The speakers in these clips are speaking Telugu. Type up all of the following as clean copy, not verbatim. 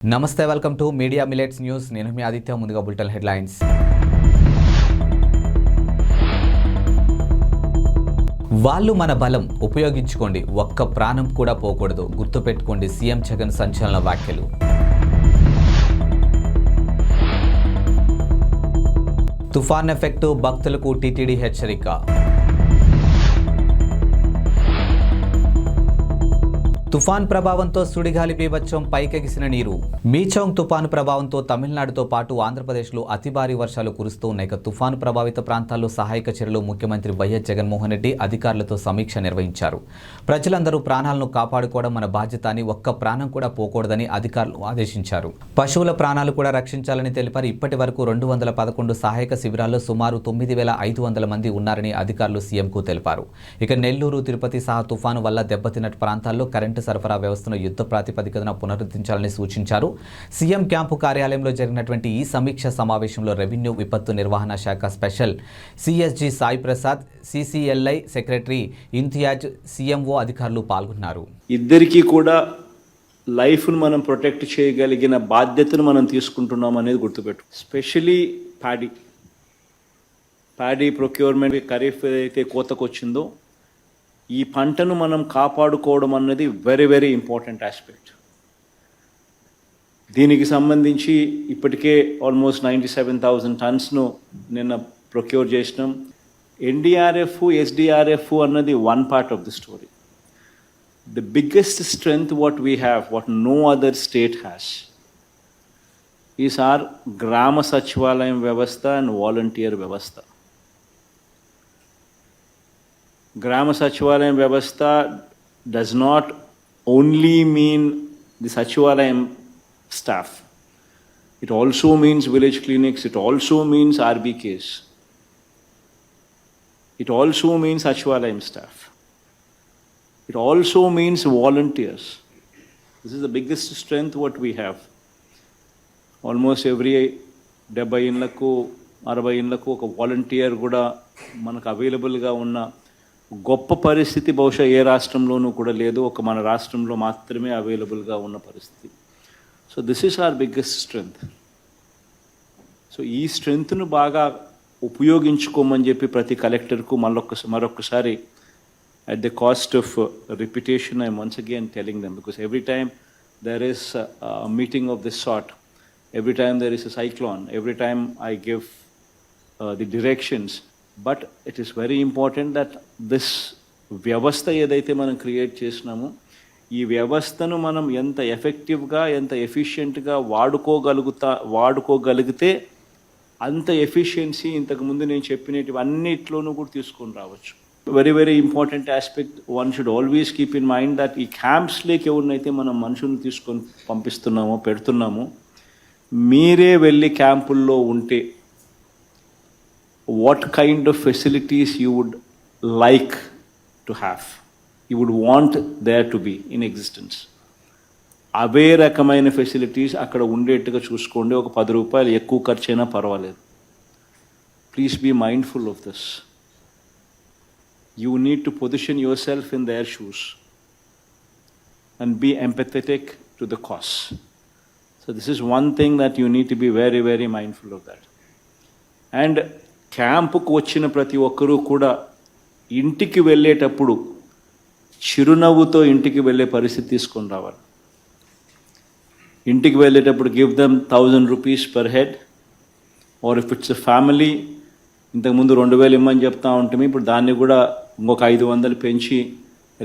నమస్తే, welcome to media millets news. నేను మీ ఆదిత్య. ముందుగా బులెటిన్ హెడ్లైన్స్. వాళ్ళు మన బలం ఉపయోగించుకోండి, ఒక్క ప్రాణం కూడా పోకూడదు, గుర్తుపెట్టుకోండి సీఎం జగన్ సంచలన వ్యాఖ్యలు. తుఫాన్ ఎఫెక్టు, భక్తులకు టీటీడీ హెచ్చరిక. తుఫాన్ ప్రభావంతో సుడిగాలి బీభత్సం, పైకెగిసిన నీరు. మీచౌంగ్ తుఫాను ప్రభావంతో తమిళనాడుతో పాటు ఆంధ్రప్రదేశ్లో అతి భారీ వర్షాలు కురుస్తూ ఉన్నాయి. తుఫాను ప్రభావిత ప్రాంతాల్లో సహాయక చర్యలు ముఖ్యమంత్రి వైఎస్ జగన్మోహన్ రెడ్డి అధికారులతో సమీక్ష నిర్వహించారు. ప్రజలందరూ ప్రాణాలను కాపాడుకోవడం మన బాధ్యత అని, ఒక్క ప్రాణం కూడా పోకూడదని అధికారులు ఆదేశించారు. పశువుల ప్రాణాలు కూడా రక్షించాలని తెలిపారు. ఇప్పటి వరకు 211 సహాయక శిబిరాల్లో సుమారు 9,500 మంది ఉన్నారని అధికారులు సీఎంకు తెలిపారు. ఇక నెల్లూరు, తిరుపతి సహా తుఫాను వల్ల దెబ్బతిన్న ప్రాంతాల్లో కరెంటు సరఫరా వ్యవస్థను యుద్ధ ప్రాతిపదికన పునరుద్ధరించాలని సూచించారు. సీఎం క్యాంపు కార్యాలయంలో జరిగినటువంటి ఈ సమీక్ష సమావేశంలో రెవెన్యూ, విపత్తు నిర్వహణ శాఖ special CS G Sai Prasad, CCLI secretary Imtiaz, CMO అధికారులు పాల్గొన్నారు. ఇద్దరికీ కూడా లైఫ్ను మనం ప్రొటెక్ట్ చేయగలిగిన బాధ్యతను మనం తీసుకుంటున్నాం అనేది గుర్తుపెట్టు. స్పెషలీ ప్యాడీ ప్రొక్యూర్మెంట్, ఖరీఫ్ ఏదైతే కోతకు వచ్చిందో ఈ పంటను మనం కాపాడుకోవడం అన్నది వెరీ వెరీ ఇంపార్టెంట్ ఆస్పెక్ట్. దీనికి సంబంధించి ఇప్పటికే ఆల్మోస్ట్ 97,000 టన్స్ను నిన్న ప్రొక్యూర్ చేసినాం. ఎన్డీఆర్ఎఫ్, ఎస్డీఆర్ఎఫ్ అన్నది one part of the story. The biggest strength what we have, what no other state has, is our Grama Sachivalayam వ్యవస్థ అండ్ వాలంటీర్ వ్యవస్థ. Grama Sachivalayam Vyavastha does not only mean the Sachivalayam staff. It also means village clinics, it also means RBKs. It also means Sachivalayam staff. It also means volunteers. This is the biggest strength what we have. Almost every 70 inlaku 60 inlaku oka volunteer kuda manaku available ga unna గొప్ప పరిస్థితి బహుశా ఏ రాష్ట్రంలోనూ కూడా లేదు. ఒక మన రాష్ట్రంలో మాత్రమే అవైలబుల్గా ఉన్న పరిస్థితి. So this is our biggest strength. So ఈ స్ట్రెంగ్త్ను బాగా ఉపయోగించుకోమని చెప్పి ప్రతి కలెక్టర్కు మరొకసారి at the cost of repetition I'm once again telling them, because every time there is meeting of this sort, every time there is a cyclone, every time I give the directions. But it is very important that this వ్యవస్థ ఏదైతే మనం క్రియేట్ చేసినామో ఈ వ్యవస్థను మనం ఎంత ఎఫెక్టివ్గా, ఎంత ఎఫిషియెంట్గా వాడుకోగలిగితే అంత ఎఫిషియన్సీ ఇంతకుముందు నేను చెప్పినవి అన్నిట్లోనూ కూడా తీసుకొని రావచ్చు. Very very important aspect. One should always keep in mind that ఈ క్యాంప్స్లోకి ఎవరినైతే మనం మనుషులను తీసుకొని పంపిస్తున్నామో, పెడుతున్నామో, మీరే వెళ్ళి క్యాంపుల్లో ఉంటే what kind of facilities you would like to have, you would want there to be in existence. అవే రకమైన ఫెసిలిటీస్ అక్కడ ఉండేట్టుగా చూసుకోండి. ఒక 10 రూపాయలు ఎక్కువ ఖర్చు అయినా పర్వాలేదు. Please be mindful of this. You need to position yourself in their shoes and be empathetic to the cause. So this is one thing that you need to be very very mindful of that. And క్యాంపుకు వచ్చిన ప్రతి ఒక్కరూ కూడా ఇంటికి వెళ్ళేటప్పుడు చిరునవ్వుతో ఇంటికి వెళ్ళే పరిస్థితి తీసుకొని రావాలి. ఇంటికి వెళ్ళేటప్పుడు give them 1,000 rupees per head, or if it's a family, ఇంతకుముందు 2,000 ఇమ్మని చెప్తా ఉంటాము, ఇప్పుడు దాన్ని కూడా ఇంకొక 500 పెంచి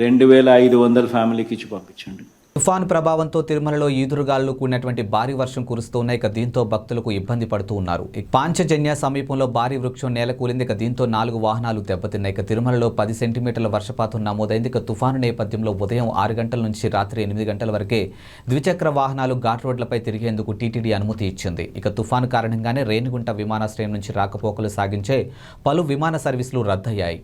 2,500 ఫ్యామిలీకి ఇచ్చి పంపించండి. తుఫాను ప్రభావంతో తిరుమలలో ఈదురుగాలు కూడినటువంటి భారీ వర్షం కురుస్తున్నాయి. దీంతో భక్తులకు ఇబ్బంది పడుతూ ఉన్నారు. పాంచజన్య సమీపంలో భారీ వృక్షం నేలకూలింది. దీంతో 4 వాహనాలు దెబ్బతిన్నాయి. తిరుమలలో 10 సెంటీమీటర్ల వర్షపాతం నమోదైంది. తుఫాను నేపథ్యంలో ఉదయం 6 గంటల నుంచి రాత్రి 8 గంటల వరకే ద్విచక్ర వాహనాలు ఘాట్ రోడ్లపై తిరిగేందుకు టీటీడీ అనుమతి ఇచ్చింది. తుఫాను కారణంగానే రేణిగుంట విమానాశ్రయం నుంచి రాకపోకలు సాగించే పలు విమాన సర్వీసులు రద్దయ్యాయి.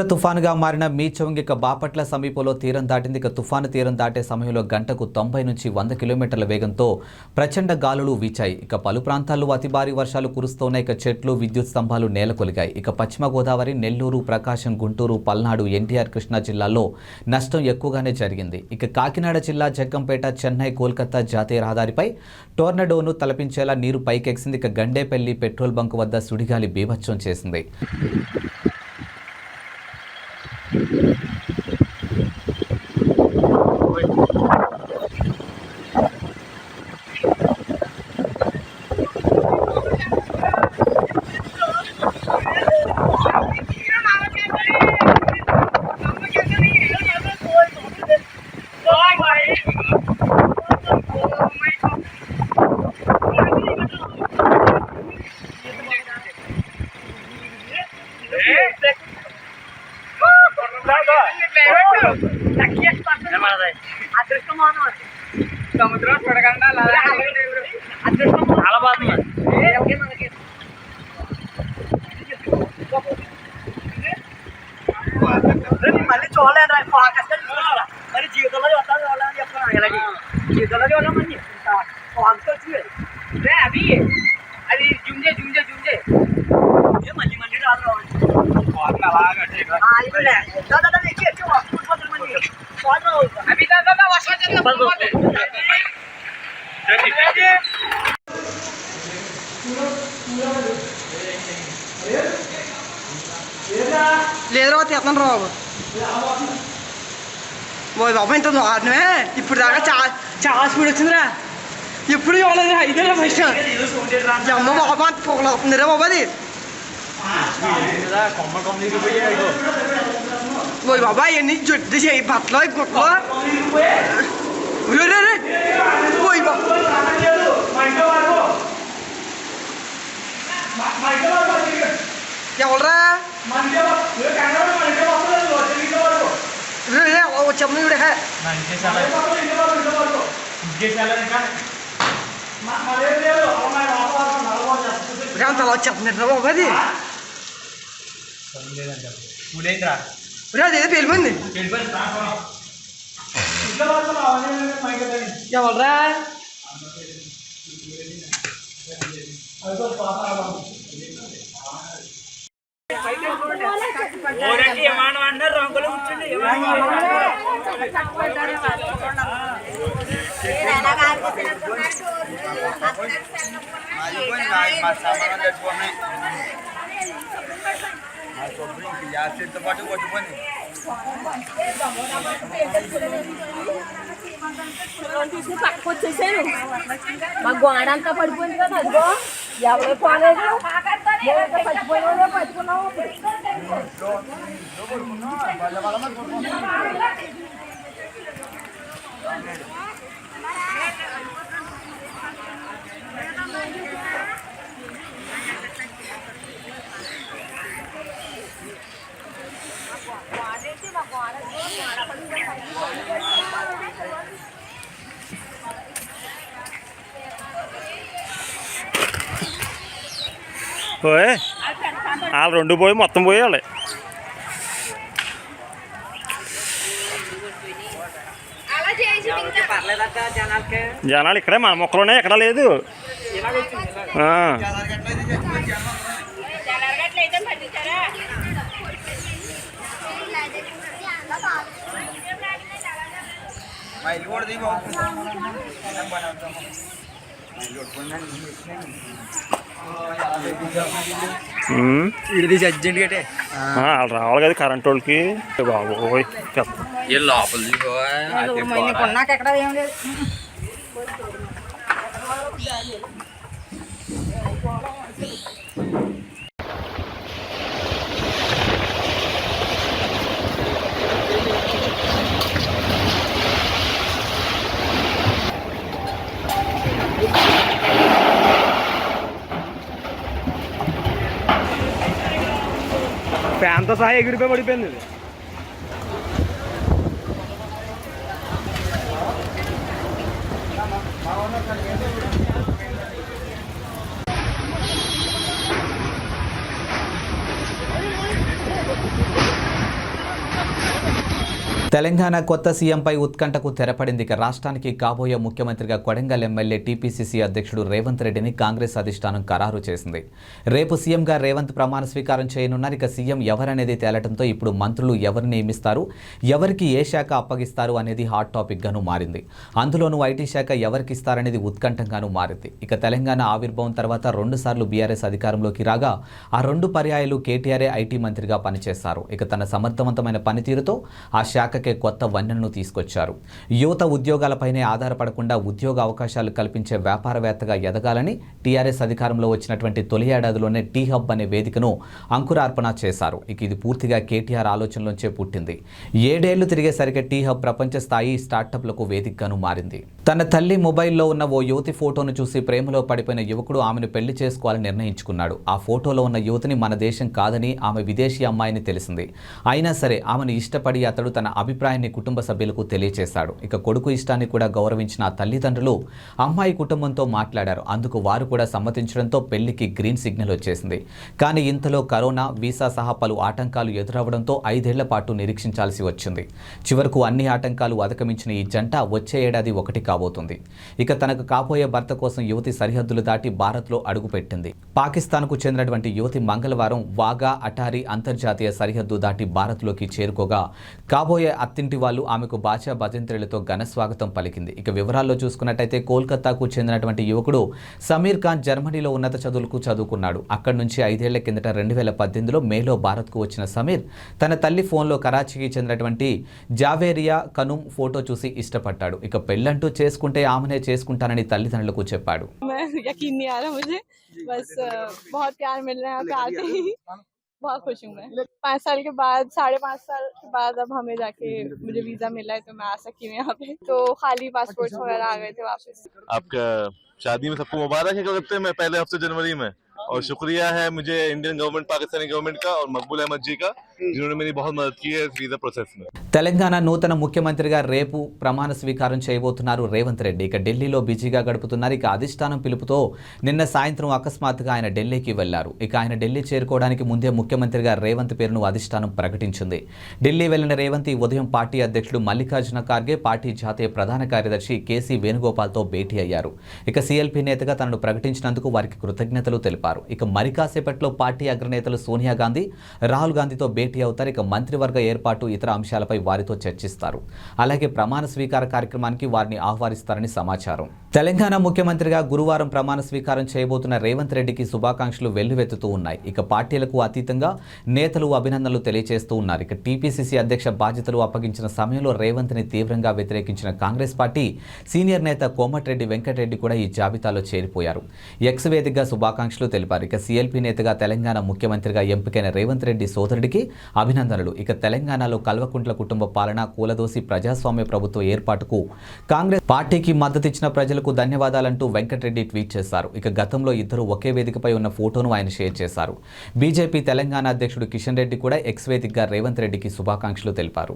తీవ్ర తుఫానుగా మారిన మీచౌంగ్ ఇక బాపట్ల సమీపంలో తీరం దాటింది. ఇక తుఫాను తీరం దాటే సమయంలో గంటకు 90 నుంచి 100 కిలోమీటర్ల వేగంతో ప్రచండ గాలులు వీచాయి. ఇక పలు ప్రాంతాల్లో అతి భారీ వర్షాలు కురుస్తున్నాయి. ఇక చెట్లు, విద్యుత్ స్తంభాలు నేలకొలిగాయి. ఇక పశ్చిమ గోదావరి, నెల్లూరు, ప్రకాశం, గుంటూరు, పల్నాడు, ఎన్టీఆర్, కృష్ణా జిల్లాల్లో నష్టం ఎక్కువగానే జరిగింది. ఇక కాకినాడ జిల్లా జగ్గంపేట, చెన్నై, కోల్కతా జాతీయ రహదారిపై టోర్నడోను తలపించేలా నీరు పైకెక్సింది. ఇక గండేపల్లి పెట్రోల్ బంక్ వద్ద సుడిగాలి బీభత్సం చేసింది. సముద్రం చూడకుండా చాలా బాగుంది. మళ్ళీ చూడలేదు మరి జీవితంలో చూస్తాను చూడాలని చెప్తాను. ఇలాగే జీవితంలో చూడమని ఫాక్స్ వచ్చింది అవి అది జుంజే జుంజే జుంజే మళ్ళీ మళ్ళీ రాదు లేదు రా తీస్తాను రావు ఓ బాబా ఇంత దారుణమే. ఇప్పుడు దాకా చాలా స్పీడ్ వచ్చిందిరా. ఎప్పుడు చూడలేదు ఇదే ఫస్ట్ అమ్మ బాబా అంత పొగలు అవుతుందిరా బాబా. అది ఓ బాబా ఎన్ని జుట్టు చేయి బట్టలు గుట్టలు ఓయ్ బాబా ఎవరా వచ్చాము ఇవిడ అంత వచ్చేస్తుంది బాబు. అది అదేదో వెళ్ళిపోయింది. ఎవరా రంగులు కూర్చుండి పాటు కొట్టుకొని పక్కకు వచ్చేసాను. మా గోడ అంతా పడిపోయింది కదా. అదిగో ఎవరో పోలేదు పడిపోయినా పట్టుకున్నావు. పోయి వాళ్ళు రెండు పోయి మొత్తం పోయాలి. జనాలు ఇక్కడే మన మొక్కలోనే ఎక్కడా లేదు. వాళ్ళు రావాలి కదా కరెంట్ వాళ్ళకి. బాబోయ్ ఎక్కడ ఏం లేదు. ఫ్యాన్తో సహా ఎగిరిపోయి పడిపోయింది. తెలంగాణ కొత్త సీఎంపై ఉత్కంఠకు తెరపడింది. ఇక రాష్ట్రానికి కాబోయే ముఖ్యమంత్రిగా కొడంగల్ ఎమ్మెల్యే టీపీసీసీ అధ్యక్షుడు రేవంత్ రెడ్డిని కాంగ్రెస్ అధిష్టానం ఖరారు చేసింది. రేపు సీఎంగా రేవంత్ ప్రమాణ స్వీకారం చేయనున్నారు. ఇక సీఎం ఎవరనేది తేలటంతో ఇప్పుడు మంత్రులు ఎవరిని నియమిస్తారు, ఎవరికి ఏ శాఖ అప్పగిస్తారు అనేది హాట్ టాపిక్గాను మారింది. అందులోనూ ఐటీ శాఖ ఎవరికి ఇస్తారనేది ఉత్కంఠంగాను మారింది. ఇక తెలంగాణ ఆవిర్భావం తర్వాత 2 సార్లు బీఆర్ఎస్ అధికారంలోకి రాగా ఆ 2 పర్యాయాలు కేటీఆర్ఏ ఐటీ మంత్రిగా పనిచేశారు. ఇక తన సమర్థవంతమైన పనితీరుతో ఆ శాఖకే కొత్త వన్నెలను తీసుకొచ్చారు. యువత ఉద్యోగాలపైనే ఆధారపడకుండా ఉద్యోగ అవకాశాలు కల్పించే వ్యాపారవేత్తగా ఎదగాలని టీఆర్ఎస్ అధికారంలో వచ్చినటువంటి తొలి ఏడాదిలోనే టీ హబ్ అనే వేదికను అంకురార్పణ చేశారు. ఇక ఇది పూర్తిగా కేటీఆర్ ఆలోచనలోంచే పుట్టింది. 7 ఏళ్లు తిరిగేసరికి టీ హబ్ ప్రపంచ స్థాయి స్టార్టప్లకు వేదికగాను మారింది. తన తల్లి మొబైల్లో ఉన్న ఓ యువతి ఫోటోను చూసి ప్రేమలో పడిపోయిన యువకుడు ఆమెను పెళ్లి చేసుకోవాలని నిర్ణయించుకున్నాడు. ఆ ఫోటోలో ఉన్న యువతిని మన దేశం కాదని, ఆమె విదేశీ అమ్మాయిని తెలిసింది. అయినా సరే ఆమెను ఇష్టపడి అతడు తన అభిప్రాయాన్ని కుటుంబ సభ్యులకు తెలియజేశాడు. ఇక కొడుకు ఇష్టాన్ని కూడా గౌరవించిన ఆ తల్లిదండ్రులు అమ్మాయి కుటుంబంతో మాట్లాడారు. అందుకు వారు కూడా సమ్మతించడంతో పెళ్లికి గ్రీన్ సిగ్నల్ వచ్చేసింది. కానీ ఇంతలో కరోనా, వీసా సహా పలు ఆటంకాలు ఎదురవడంతో 5 ఏళ్ల పాటు నిరీక్షించాల్సి వచ్చింది. చివరకు అన్ని ఆటంకాలు అధిగమించిన ఈ జంట వచ్చే ఏడాది ఒకటి కాబోతుంది. ఇక తనకు కాబోయే భర్త కోసం యువతి సరిహద్దులు దాటి భారత్లో అడుగుపెట్టింది. పాకిస్తాన్కు చెందినటువంటి యువతి మంగళవారం వాగా అటారీ అంతర్జాతీయ సరిహద్దు దాటి భారత్లోకి చేరుకోగా కాబోయే అత్తింటి వాళ్ళు ఆమెకు బాచా భజంత్రులతో ఘన స్వాగతం పలికింది. ఇక వివరాల్లో చూసుకున్నట్టయితే కోల్కతాకు చెందినటువంటి యువకుడు సమీర్ ఖాన్ జర్మనీలో ఉన్నత చదువులకు చదువుకున్నాడు. అక్కడి నుంచి 5 ఏళ్ల కిందట 2018లో మేలో భారత్కు వచ్చిన సమీర్ తన తల్లి ఫోన్లో కరాచీకి చెందినటువంటి జావేరియా కనుమ్ ఫోటో చూసి ఇష్టపడ్డాడు. ఇక పెళ్ళంటూ చేసుకుంటే ఆమెనే చేసుకుంటానని తల్లిదండ్రులకు చెప్పాడు. यकीन नहीं आ रहा मुझे, बस बहुत प्यार मिल रहा है, प्यार से ही बहुत खुश हूँ मैं। 5 साल के बाद, 5.5 साल के बाद अब हमें जाके मुझे वीजा मिला है तो मैं आ सकी हूँ यहाँ पे। तो खाली पासपोर्ट वगैरह आ गए थे वापस। आपका शादी में सबको मुबारक है करते हैं मैं पहले हफ्ते जनवरी में, और शुक्रिया है मुझे इंडियन गवर्नमेंट, पाकिस्तानी गवर्नमेंट का और मकबूल अहमद जी का, जिन्होंने मेरी बहुत मदद की है वीजा प्रोसेस में। తెలంగాణ నూతన ముఖ్యమంత్రిగా రేపు ప్రమాణ స్వీకారం చేయబోతున్నారు రేవంత్ రెడ్డి. ఇక ఢిల్లీలో బిజీగా గడుపుతున్నారు. ఇక అధిష్టానం పిలుపుతో నిన్న సాయంత్రం అకస్మాత్తుగా ఆయన ఢిల్లీకి వెళ్లారు. ఇక ఆయన ఢిల్లీ చేరుకోవడానికి ముందే ముఖ్యమంత్రిగా రేవంత్ పేరును అధిష్టానం ప్రకటించింది. ఢిల్లీ వెళ్లిన రేవంత్ ఈ ఉదయం పార్టీ అధ్యక్షుడు మల్లికార్జున ఖార్గే, పార్టీ జాతీయ ప్రధాన కార్యదర్శి కేసీ వేణుగోపాల్తో భేటీ అయ్యారు. ఇక సీఎల్పీ నేతగా తనను ప్రకటించినందుకు వారికి కృతజ్ఞతలు తెలిపారు. ఇక మరి కాసేపట్లో పార్టీ అగ్రనేతలు సోనియా గాంధీ, రాహుల్ గాంధీతో భేటీ అవుతారు. ఇక మంత్రివర్గ ఏర్పాటు, ఇతర అంశాలపై వారితో చర్చిస్తారు. అలాగే ప్రమాణ స్వీకార కార్యక్రమానికి వారిని ఆహ్వానిస్తారని సమాచారం. తెలంగాణ ముఖ్యమంత్రిగా గురువారం ప్రమాణ స్వీకారం చేయబోతున్న రేవంత్ రెడ్డికి శుభాకాంక్షలు వెల్లువెత్తుతూ ఉన్నాయి. ఇక పార్టీలకు అతీతంగా నేతలు అభినందనలు తెలియజేస్తూ ఉన్నారు. ఇక టీపీసీసీ అధ్యక్ష బాధ్యతలు అప్పగించిన సమయంలో రేవంత్ని తీవ్రంగా వ్యతిరేకించిన కాంగ్రెస్ పార్టీ సీనియర్ నేత కోమటిరెడ్డి వెంకటరెడ్డి కూడా ఈ జాబితాలో చేరిపోయారు. ఎక్స్ వేదికగా శుభాకాంక్షలు తెలిపారు. ఇక సీఎల్పీ నేతగా తెలంగాణ ముఖ్యమంత్రిగా ఎంపికైన రేవంత్ రెడ్డి సోదరుడికి అభినందనలు. ఇక తెలంగాణలో కల్వకుంట్ల కుటుంబ పాలన, కూలదోసి ప్రజాస్వామ్య ప్రభుత్వ ఏర్పాటుకు కాంగ్రెస్ పార్టీకి మద్దతిచ్చిన ప్రజలకు ధన్యవాదాలంటూ వెంకటరెడ్డి ట్వీట్ చేశారు. ఇక గతంలో ఇద్దరు ఒకే వేదికపై ఉన్న ఫోటోను ఆయన షేర్ చేశారు. బీజేపీ తెలంగాణ అధ్యక్షుడు కిషన్ రెడ్డి కూడా ఎక్స్ వేదికగా రేవంత్ రెడ్డికి శుభాకాంక్షలు తెలిపారు.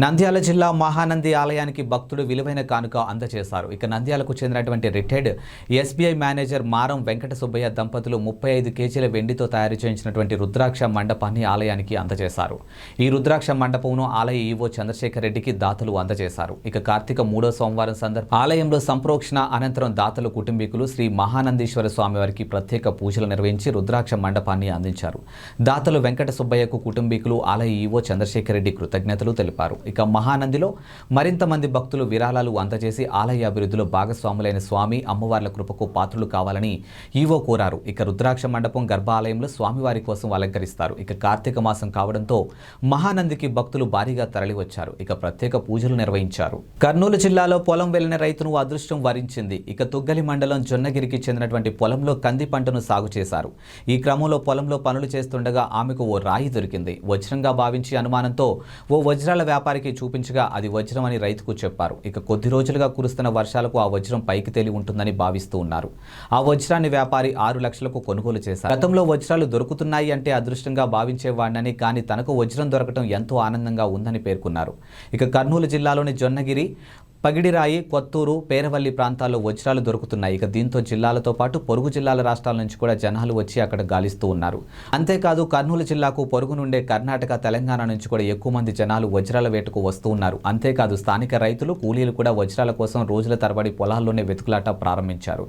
నంద్యాల జిల్లా మహానంది ఆలయానికి భక్తుడు విలువైన కానుక అందజేశారు. ఇక నంద్యాలకు చెందినటువంటి రిటైర్డ్ ఎస్బీఐ మేనేజర్ మారం వెంకట సుబ్బయ్య దంపతులు 35 కేజీల వెండితో తయారు చేయించినటువంటి రుద్రాక్ష మండపాన్ని ఆలయానికి అందజేశారు. ఈ రుద్రాక్ష మండపంను ఆలయ ఈవో చంద్రశేఖర్ రెడ్డికి దాతలు అందజేశారు. ఇక కార్తీక 3వ సోమవారం సందర్భంగా ఆలయంలో సంప్రోక్షణ అనంతరం దాతలు కుటుంబీకులు శ్రీ మహానందీశ్వర స్వామి వారికి ప్రత్యేక పూజలు నిర్వహించి రుద్రాక్ష మండపాన్ని అందించారు. దాతలు వెంకట సుబ్బయ్యకు కుటుంబీకులు ఆలయ ఈవో చంద్రశేఖర్ రెడ్డి కృతజ్ఞతలు తెలిపారు. ఇక మహానందిలో మరింత మంది భక్తులు విరాళాలు అందజేసి ఆలయ అభివృద్ధిలో భాగస్వాములైన స్వామి అమ్మవార్ల కృపకు పాత్రులు కావాలని ఈవో కోరారు. ఇక రుద్రాక్ష మండపం గర్భాలయంలో స్వామివారి కోసం అలంకరిస్తారు. ఇక కార్తీక మాసం కావడంతో మహానందికి భక్తులు భారీగా తరలివచ్చారు. ఇక ప్రత్యేక పూజలు నిర్వహించారు. కర్నూలు జిల్లాలో పొలం వెళ్లిన రైతును అదృష్టం వరించింది. ఇక తుగ్గలి మండలం జొన్నగిరికి చెందినటువంటి పొలంలో కంది పంటను సాగు చేశారు. ఈ క్రమంలో పొలంలో పనులు చేస్తుండగా ఆమెకు ఓ రాయి దొరికింది. వజ్రంగా భావించి అనుమానంతో ఓ వజ్రాల వ్యాపారికి చూపించగా అది వజ్రం అని రైతుకు చెప్పారు. ఇక కొద్ది రోజులుగా కురుస్తున్న వర్షాలకు ఆ వజ్రం పైకి తేలి ఉంటుందని భావిస్తూ ఉన్నారు. ఆ వజ్రాన్ని వ్యాపారి 6 లక్షలకు కొనుగోలు చేశారు. గతంలో వజ్రాలు దొరుకుతున్నాయి అంటే అదృష్టంగా భావించేవాడినని, కానీ తనకు వజ్రం దొరకడం ఎంతో ఆనందంగా ఉందని పేర్కొన్నారు. ఇక కర్నూలు జిల్లాలోని జొన్నగిరి పగిడిరాయి, కొత్తూరు, పేరవల్లి ప్రాంతాల్లో వజ్రాలు దొరుకుతున్నాయి. ఇక దీంతో జిల్లాలతో పాటు పొరుగు జిల్లాల రాష్ట్రాల నుంచి కూడా జనాలు వచ్చి అక్కడ గాలిస్తూ ఉన్నారు. అంతేకాదు కర్నూలు జిల్లాకు పొరుగు నుండే కర్ణాటక, తెలంగాణ నుంచి కూడా ఎక్కువ మంది జనాలు వజ్రాల వేటకు వస్తూ ఉన్నారు. అంతేకాదు స్థానిక రైతులు, కూలీలు కూడా వజ్రాల కోసం రోజుల తరబడి పొలాల్లోనే వెతుకులాట ప్రారంభించారు.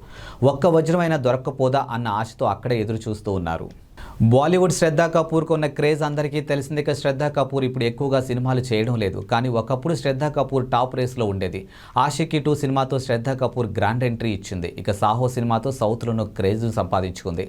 ఒక్క వజ్రమైనా దొరక్కపోదా అన్న ఆశతో అక్కడే ఎదురు చూస్తూ ఉన్నారు. బాలీవుడ్ శ్రద్ధా కపూర్కు ఉన్న క్రేజ్ అందరికీ తెలిసింది. ఇక శ్రద్ధా కపూర్ ఇప్పుడు ఎక్కువగా సినిమాలు చేయడం లేదు. కానీ ఒకప్పుడు శ్రద్ధా కపూర్ టాప్ రేస్లో ఉండేది. ఆషికీ 2 సినిమాతో శ్రద్ధా కపూర్ గ్రాండ్ ఎంట్రీ ఇచ్చింది. ఇక సాహో సినిమాతో సౌత్లోనూ క్రేజ్ సంపాదించుకుంది.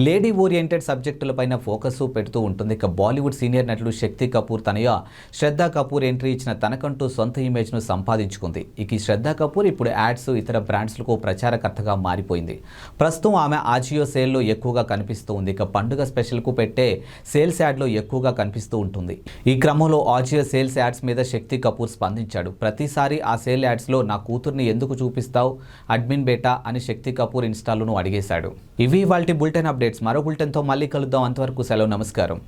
లేడీ ఓరియంటెడ్ సబ్జెక్టులపైన ఫోకస్ పెడుతూ ఉంటుంది. ఇక బాలీవుడ్ సీనియర్ నటుడు శక్తి కపూర్ తనయ శ్రద్ధా కపూర్ ఎంట్రీ ఇచ్చిన తనకంటూ సొంత ఇమేజ్ను సంపాదించుకుంది. ఇక ఈ శ్రద్ధా కపూర్ ఇప్పుడు యాడ్స్, ఇతర బ్రాండ్స్లకు ప్రచారకర్తగా మారిపోయింది. ప్రస్తుతం ఆమె ఆజియో సేల్లో ఎక్కువగా కనిపిస్తూ ఉంది. ఇక పండుగ స్పెషల్కు పెట్టే సేల్స్ యాడ్లో ఎక్కువగా కనిపిస్తూ ఉంటుంది. ఈ క్రమంలో ఆజియో సేల్స్ యాడ్స్ మీద శక్తి కపూర్ స్పందించాడు. ప్రతిసారి ఆ సేల్ యాడ్స్లో నా కూతుర్ని ఎందుకు చూపిస్తావు అడ్మిన్ బేటా అని శక్తి కపూర్ ఇన్స్టాలోనూ అడిగేశాడు. ఇవి ఇవాల్టి బులెటిన్ అప్డేట్స్. మరో బులెటిన్తో మళ్ళీ కలుద్దాం. అంతవరకు సెలవు, నమస్కారం.